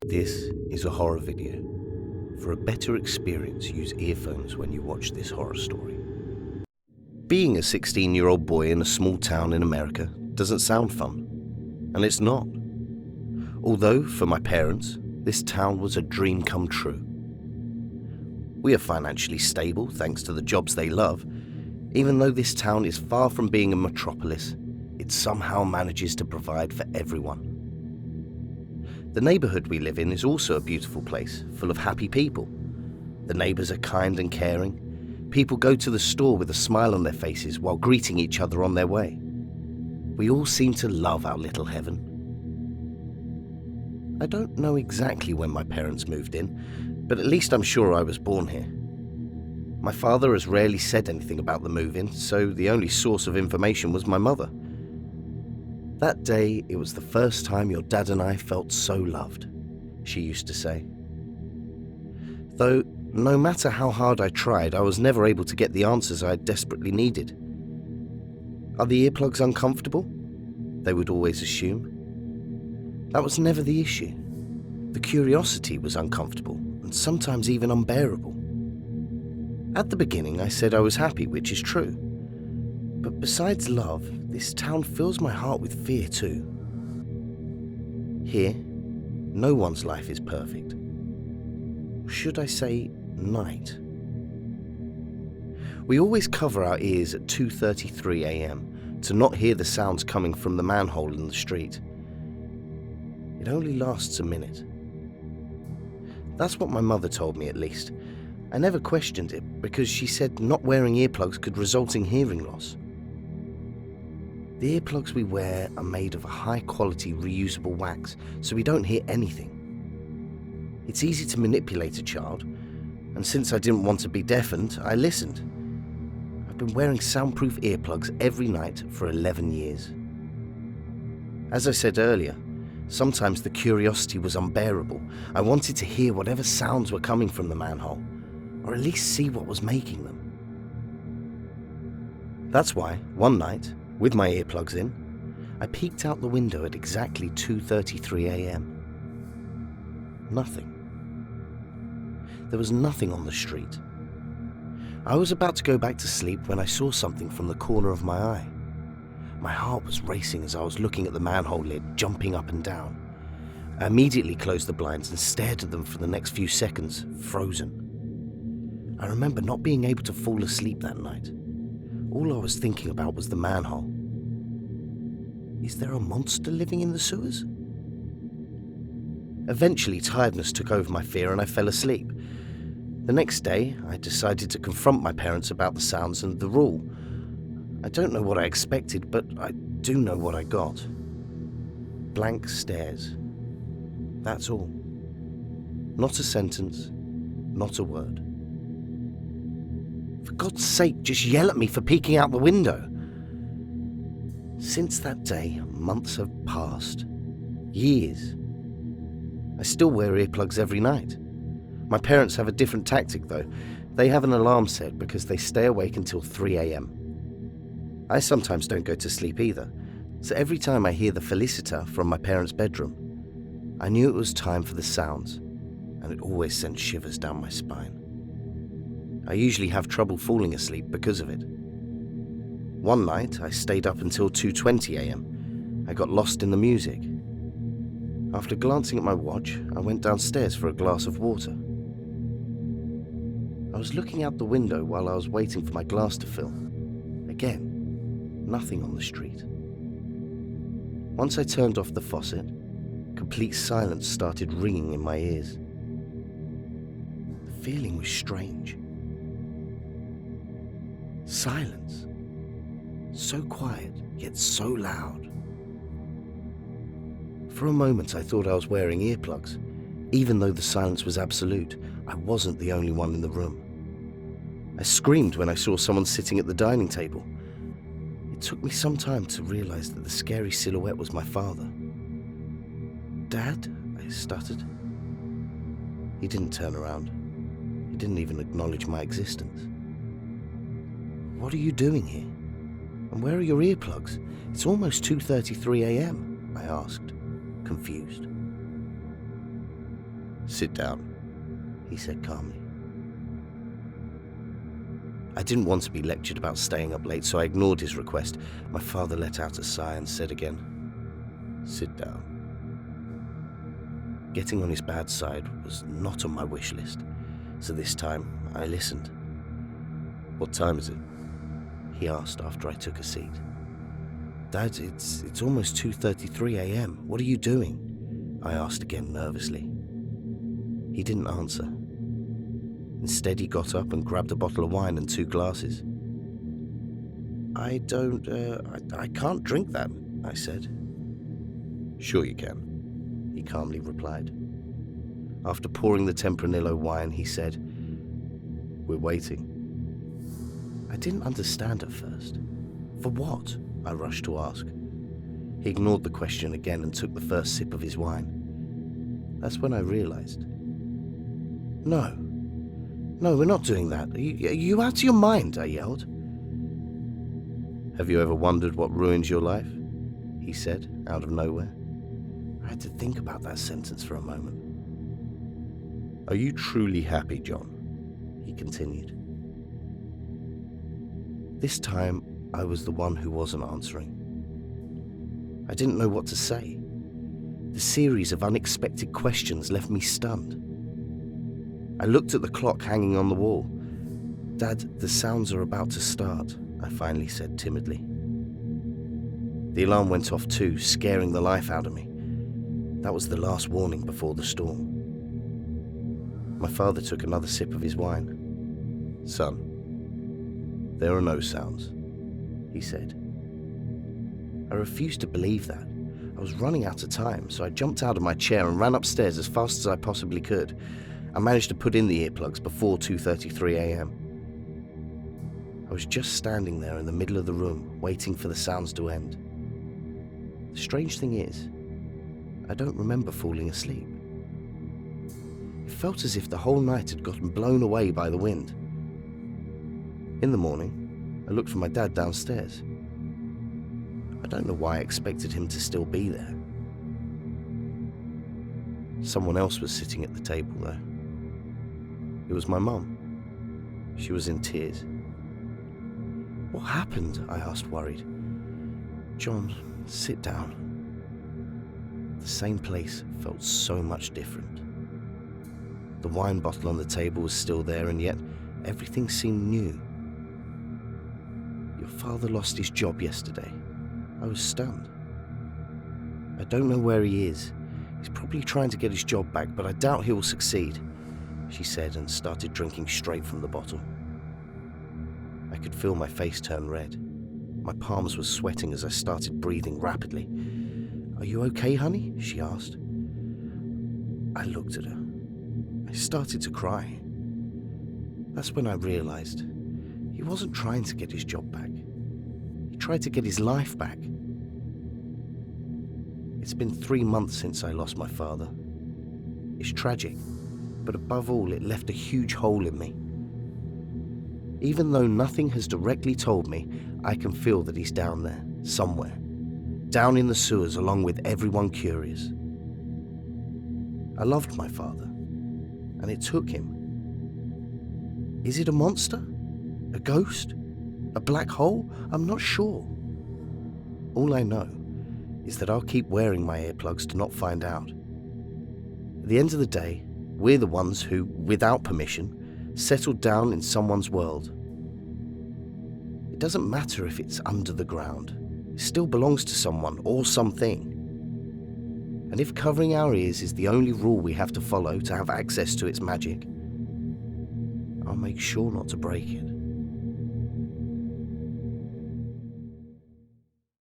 This is a horror video. For a better experience, use earphones when you watch this horror story. Being a 16-year-old boy in a small town in America doesn't sound fun, and it's not. Although, for my parents, this town was a dream come true. We are financially stable thanks to the jobs they love. Even though this town is far from being a metropolis, it somehow manages to provide for everyone. The neighborhood we live in is also a beautiful place, full of happy people. The neighbors are kind and caring. People go to the store with a smile on their faces while greeting each other on their way. We all seem to love our little heaven. I don't know exactly when my parents moved in, but at least I'm sure I was born here. My father has rarely said anything about the move-in, so the only source of information was my mother. That day, it was the first time your dad and I felt so loved, she used to say. Though, no matter how hard I tried, I was never able to get the answers I desperately needed. Are the earplugs uncomfortable? They would always assume. That was never the issue. The curiosity was uncomfortable, and sometimes even unbearable. At the beginning, I said I was happy, which is true. But besides love, this town fills my heart with fear too. Here, no one's life is perfect. Should I say, night? We always cover our ears at 2:33 a.m. to not hear the sounds coming from the manhole in the street. It only lasts a minute. That's what my mother told me, at least. I never questioned it because she said not wearing earplugs could result in hearing loss. The earplugs we wear are made of a high-quality reusable wax, so we don't hear anything. It's easy to manipulate a child, and since I didn't want to be deafened, I listened. I've been wearing soundproof earplugs every night for 11 years. As I said earlier, sometimes the curiosity was unbearable. I wanted to hear whatever sounds were coming from the manhole, or at least see what was making them. That's why, one night, with my earplugs in, I peeked out the window at exactly 2:33 a.m. Nothing. There was nothing on the street. I was about to go back to sleep when I saw something from the corner of my eye. My heart was racing as I was looking at the manhole lid, jumping up and down. I immediately closed the blinds and stared at them for the next few seconds, frozen. I remember not being able to fall asleep that night. All I was thinking about was the manhole. Is there a monster living in the sewers? Eventually, tiredness took over my fear and I fell asleep. The next day, I decided to confront my parents about the sounds and the rule. I don't know what I expected, but I do know what I got. Blank stares. That's all. Not a sentence, not a word. For God's sake, just yell at me for peeking out the window. Since that day, months have passed. Years. I still wear earplugs every night. My parents have a different tactic though. They have an alarm set because they stay awake until 3 a.m. I sometimes don't go to sleep either, so every time I hear the felicita from my parents' bedroom, I knew it was time for the sounds, and it always sent shivers down my spine. I usually have trouble falling asleep because of it. One night, I stayed up until 2:20 a.m. I got lost in the music. After glancing at my watch, I went downstairs for a glass of water. I was looking out the window while I was waiting for my glass to fill. Again, nothing on the street. Once I turned off the faucet, complete silence started ringing in my ears. The feeling was strange. Silence. So quiet, yet so loud. For a moment I thought I was wearing earplugs. Even though the silence was absolute, I wasn't the only one in the room. I screamed when I saw someone sitting at the dining table. It took me some time to realize that the scary silhouette was my father. "Dad?" I stuttered. He didn't turn around. He didn't even acknowledge my existence. "What are you doing here? And where are your earplugs? It's almost 2:33 a.m, I asked, confused. "Sit down," he said calmly. I didn't want to be lectured about staying up late, so I ignored his request. My father let out a sigh and said again, "Sit down." Getting on his bad side was not on my wish list, so this time I listened. "What time is it?" he asked after I took a seat. "Dad, it's almost 2:33 a.m. What are you doing?" I asked again nervously. He didn't answer. Instead, he got up and grabbed a bottle of wine and 2 glasses. I can't drink that," I said. "Sure you can," he calmly replied. After pouring the Tempranillo wine, he said, "We're waiting." I didn't understand at first. For what? I rushed to ask. He ignored the question again and took the first sip of his wine. That's when I realized. No, we're not doing that. Are you out of your mind?" I yelled. "Have you ever wondered what ruins your life?" he said, out of nowhere. I had to think about that sentence for a moment. "Are you truly happy, John?" he continued. This time, I was the one who wasn't answering. I didn't know what to say. The series of unexpected questions left me stunned. I looked at the clock hanging on the wall. "Dad, the sounds are about to start," I finally said timidly. The alarm went off too, scaring the life out of me. That was the last warning before the storm. My father took another sip of his wine. "Son, there are no sounds," he said. I refused to believe that. I was running out of time, so I jumped out of my chair and ran upstairs as fast as I possibly could. I managed to put in the earplugs before 2:33 a.m. I was just standing there in the middle of the room, waiting for the sounds to end. The strange thing is, I don't remember falling asleep. It felt as if the whole night had gotten blown away by the wind. In the morning, I looked for my dad downstairs. I don't know why I expected him to still be there. Someone else was sitting at the table, though. It was my mum. She was in tears. "What happened?" I asked, worried. "John, sit down." The same place felt so much different. The wine bottle on the table was still there, and yet everything seemed new. "Your father lost his job yesterday." I was stunned. "I don't know where he is. He's probably trying to get his job back, but I doubt he will succeed," she said, and started drinking straight from the bottle. I could feel my face turn red. My palms were sweating as I started breathing rapidly. "Are you okay, honey?" she asked. I looked at her. I started to cry. That's when I realized he wasn't trying to get his job back. He tried to get his life back. It's been 3 months since I lost my father. It's tragic, but above all, it left a huge hole in me. Even though nothing has directly told me, I can feel that he's down there, somewhere. Down in the sewers along with everyone curious. I loved my father, and it took him. Is it a monster? A ghost? A black hole? I'm not sure. All I know is that I'll keep wearing my earplugs to not find out. At the end of the day, we're the ones who, without permission, settled down in someone's world. It doesn't matter if it's under the ground. It still belongs to someone or something. And if covering our ears is the only rule we have to follow to have access to its magic, I'll make sure not to break it.